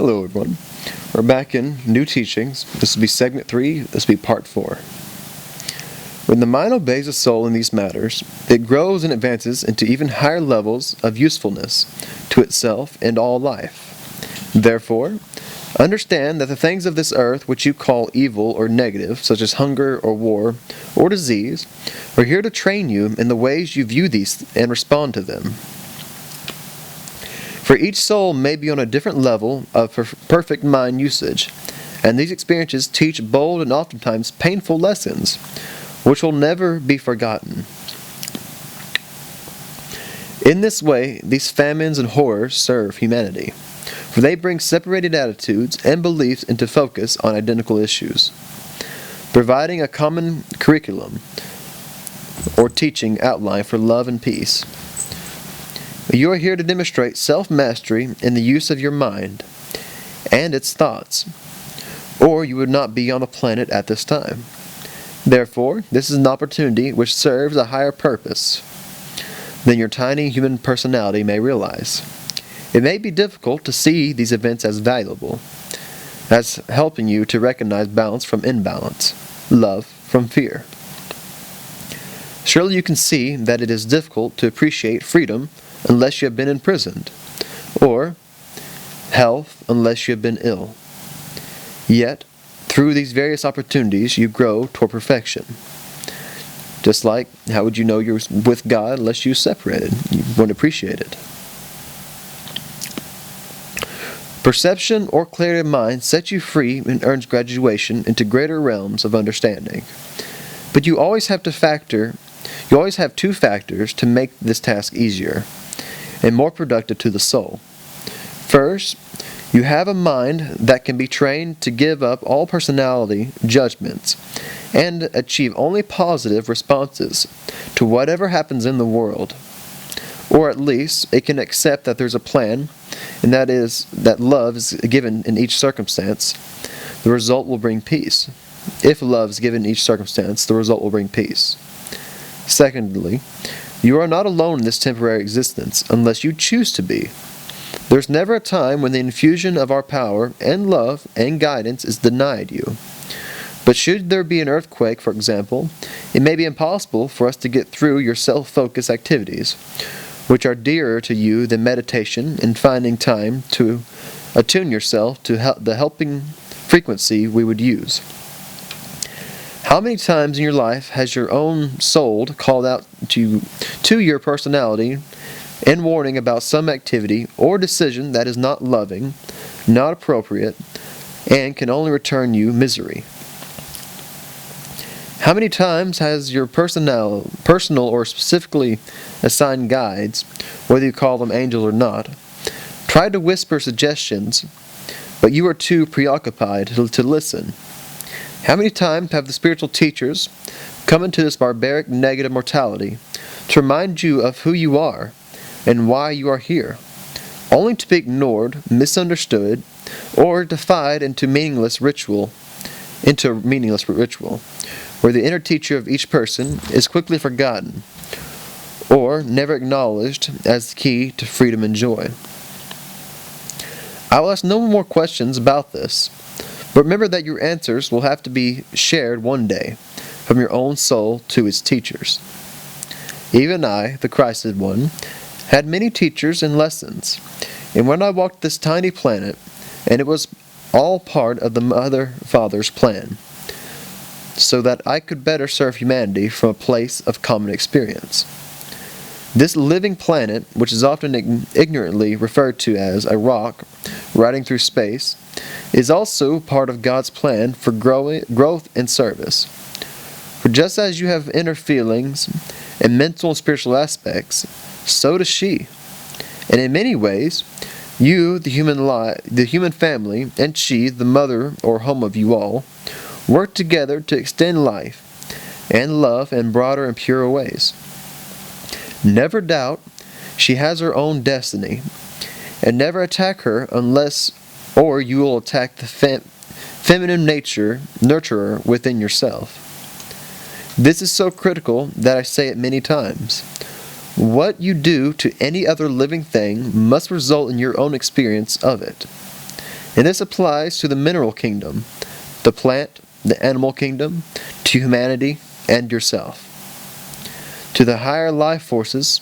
Hello everyone. We're back in New Teachings. This will be segment 3, this will be part 4. When the mind obeys the soul in these matters, it grows and advances into even higher levels of usefulness to itself and all life. Therefore, understand that the things of this earth which you call evil or negative, such as hunger or war or disease, are here to train you in the ways you view these and respond to them. For each soul may be on a different level of perfect mind usage, and these experiences teach bold and oftentimes painful lessons, which will never be forgotten. In this way, these famines and horrors serve humanity, for they bring separated attitudes and beliefs into focus on identical issues, providing a common curriculum or teaching outline for love and peace. You are here to demonstrate self-mastery in the use of your mind and its thoughts, or you would not be on the planet at this time. Therefore, this is an opportunity which serves a higher purpose than your tiny human personality may realize. It may be difficult to see these events as valuable, as helping you to recognize balance from imbalance, love from fear. Surely you can see that it is difficult to appreciate freedom unless you have been imprisoned, or health unless you have been ill. Yet, through these various opportunities, you grow toward perfection. Just like, how would you know you're with God unless you separated? You wouldn't appreciate it. Perception or clarity of mind sets you free and earns graduation into greater realms of understanding. But you always have two factors to make this task easier and more productive to the soul. First, you have a mind that can be trained to give up all personality judgments and achieve only positive responses to whatever happens in the world. Or at least, it can accept that there's a plan, and that is that love is given in each circumstance. The result will bring peace. If love is given in each circumstance, the result will bring peace. Secondly, you are not alone in this temporary existence unless you choose to be. There's never a time when the infusion of our power and love and guidance is denied you. But should there be an earthquake, for example, it may be impossible for us to get through your self-focused activities, which are dearer to you than meditation and finding time to attune yourself to the helping frequency we would use. How many times in your life has your own soul called out to your personality in warning about some activity or decision that is not loving, not appropriate, and can only return you misery? How many times has your personal or specifically assigned guides, whether you call them angels or not, tried to whisper suggestions, but you are too preoccupied to listen? How many times have the spiritual teachers come into this barbaric negative mortality to remind you of who you are and why you are here, only to be ignored, misunderstood, or defied into a meaningless ritual, where the inner teacher of each person is quickly forgotten, or never acknowledged as the key to freedom and joy? I will ask no more questions about this. But remember that your answers will have to be shared one day from your own soul to its teachers. Even I, the Christed one, had many teachers and lessons. And when I walked this tiny planet, and it was all part of the Mother Father's plan, so that I could better serve humanity from a place of common experience. This living planet, which is often ignorantly referred to as a rock riding through space, is also part of God's plan for growth and service. For just as you have inner feelings and mental and spiritual aspects, so does she. And in many ways, you, the human family, and she, the mother or home of you all, work together to extend life and love in broader and purer ways. Never doubt she has her own destiny, and never attack her or you will attack the feminine nurturer within yourself. This is so critical that I say it many times. What you do to any other living thing must result in your own experience of it. And this applies to the mineral kingdom, the plant, the animal kingdom, to humanity and yourself. To the higher life forces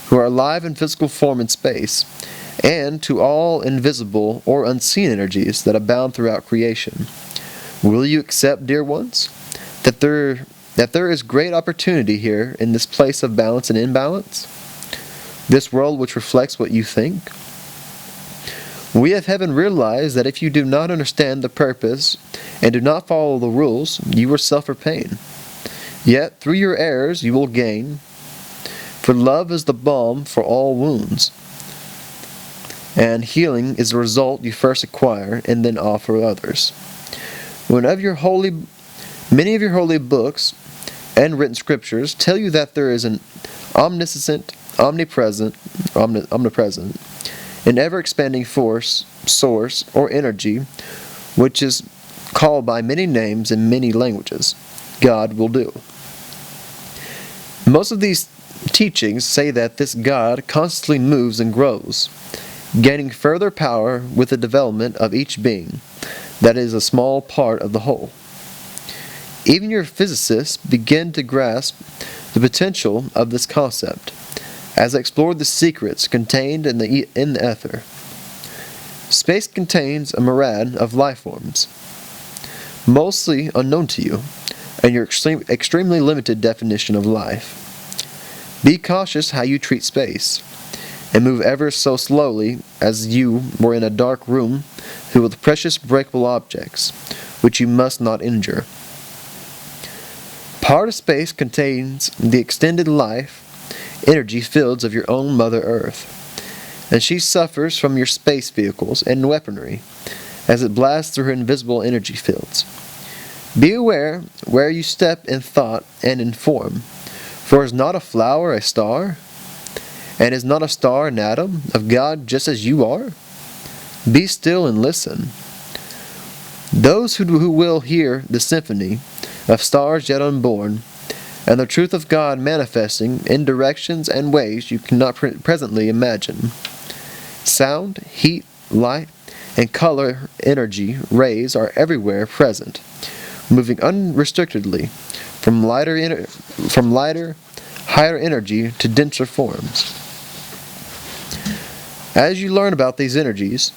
who are alive in physical form in space, and to all invisible or unseen energies that abound throughout creation. Will you accept, dear ones, that there is great opportunity here in this place of balance and imbalance? This world which reflects what you think? We of heaven realize that if you do not understand the purpose and do not follow the rules, you will suffer pain. Yet through your errors you will gain, for love is the balm for all wounds, and healing is the result you first acquire and then offer others. Many of your holy books and written scriptures tell you that there is an omnipresent, and ever-expanding force, source, or energy, which is called by many names in many languages. God will do. Most of these teachings say that this God constantly moves and grows, gaining further power with the development of each being, that is a small part of the whole. Even your physicists begin to grasp the potential of this concept, as I explored the secrets contained in the ether. Space contains a myriad of life forms, mostly unknown to you, and your extremely limited definition of life. Be cautious how you treat space, and move ever so slowly as you were in a dark room filled with precious breakable objects, which you must not injure. Part of space contains the extended life energy fields of your own Mother Earth, and she suffers from your space vehicles and weaponry as it blasts through her invisible energy fields. Be aware where you step in thought and in form, for is not a flower a star? And is not a star an atom of God just as you are? Be still and listen. Those who will hear the symphony of stars yet unborn, and the truth of God manifesting in directions and ways you cannot presently imagine. Sound, heat, light, and color energy rays are everywhere present, moving unrestrictedly from lighter, higher energy to denser forms. As you learn about these energies,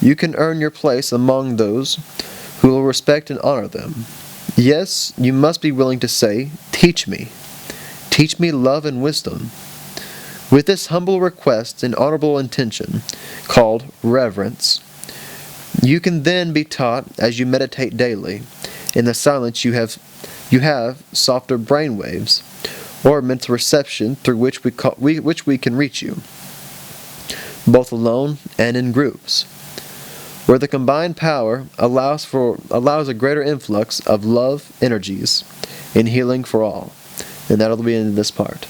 you can earn your place among those who will respect and honor them. Yes, you must be willing to say, "Teach me. Teach me love and wisdom." With this humble request and honorable intention, called reverence, you can then be taught as you meditate daily. In the silence you have softer brain waves, or mental reception through which we can reach you, both alone and in groups, where the combined power allows a greater influx of love energies in healing for all. And that'll be in this part.